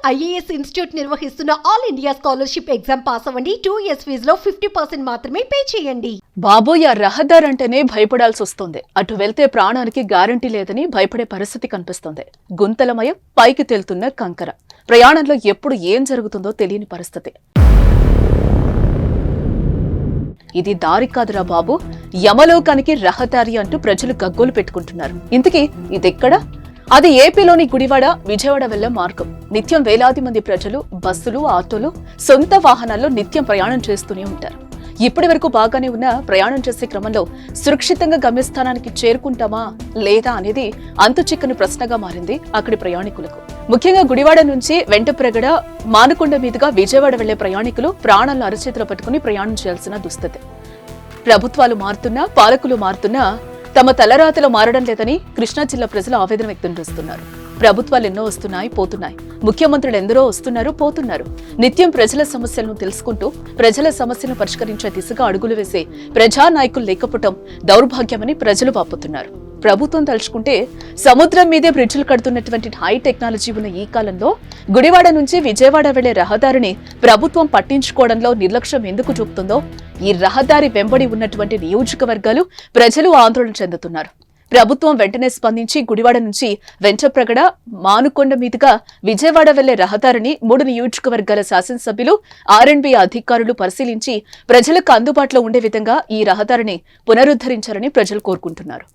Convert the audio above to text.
IAS institute నిర్వహిస్తున్న all India scholarship exam pass అవ్వండి. 2 years ఫీజులో 50% మాత్రమే పే చేయండి. బాబోయ్, ఆ రహదారంటేనే భయపడాల్సి వస్తుంది. అటు వెళ్తే ప్రాణానికి గ్యారంటీ లేదని భయపడే పరిస్థితి కనిపిస్తుంది. గుంతలమయం, పైకి తేలుతున్న కంకర. ప్రయాణంలో ఎప్పుడు ఏం జరుగుతుందో తెలియని పరిస్థితి. ఇది దారి కాదురా బాబు, యమలోకానికి రహదారి అంటూ ప్రజలు గగ్గోలు పెట్టుకుంటున్నారు. ఇంతకీ ఇదెక్కడ? అది ఏపీలోని గుడివాడ, విజయవాడ వెళ్లే మార్గం. నిత్యం వేలాది మంది ప్రజలు బస్సులు, ఆటోలు, సొంత వాహనాల్లో నిత్యం ప్రయాణం చేస్తూనే ఉంటారు. ఇప్పటి వరకు బాగానే ఉన్న ప్రయాణం చేసే క్రమంలో సురక్షితంగా గమ్యస్థానానికి చేరుకుంటామా లేదా అనేది అంతు చిక్కని ప్రశ్నగా మారింది అక్కడి ప్రయాణికులకు. ముఖ్యంగా గుడివాడ నుంచి వెంటప్రగడ, మానుకొండ మీదుగా విజయవాడ వెళ్లే ప్రయాణికులు ప్రాణాలను అరచేతిలో పట్టుకుని ప్రయాణం చేయాల్సిన దుస్థితి. ప్రభుత్వాలు మారుతున్నా, పాలకులు మారుతున్నా తమ తలరాతలో మారడం లేదని కృష్ణా జిల్లా ప్రజలు ఆవేదన వ్యక్తం చేస్తున్నారు. ప్రభుత్వాలు ఎన్నో వస్తున్నాయి, పోతున్నాయి. ముఖ్యమంత్రులు ఎందరో వస్తున్నారు, పోతున్నారు. నిత్యం ప్రజల సమస్యలను తెలుసుకుంటూ ప్రజల సమస్యలను పరిష్కరించే దిశగా అడుగులు వేసే ప్రజానాయకులు లేకపోవడం దౌర్భాగ్యమని ప్రజలు వాపోతున్నారు. ప్రభుత్వం తలుచుకుంటే సముద్రం మీదే బ్రిడ్జిలు కడుతున్నటువంటి హై టెక్నాలజీ ఉన్న ఈ కాలంలో గుడివాడ నుంచి విజయవాడ వెళ్లే రహదారిని ప్రభుత్వం పట్టించుకోవడంలో నిర్లక్ష్యం ఎందుకు చూపుతుందో ఈ రహదారి వెంబడి ఉన్నటువంటి నియోజకవర్గాలు ప్రజలు ఆందోళన చెందుతున్నారు. ప్రభుత్వం వెంటనే స్పందించి గుడివాడ నుంచి వెంటప్రగడ, మానుకొండ మీదుగా విజయవాడ వెళ్లే రహదారిని 3 నియోజకవర్గాల శాసనసభ్యులు, R&B అధికారులు పరిశీలించి ప్రజలకు అందుబాటులో ఉండే విధంగా ఈ రహదారిని పునరుద్ధరించాలని ప్రజలు కోరుకుంటున్నారు.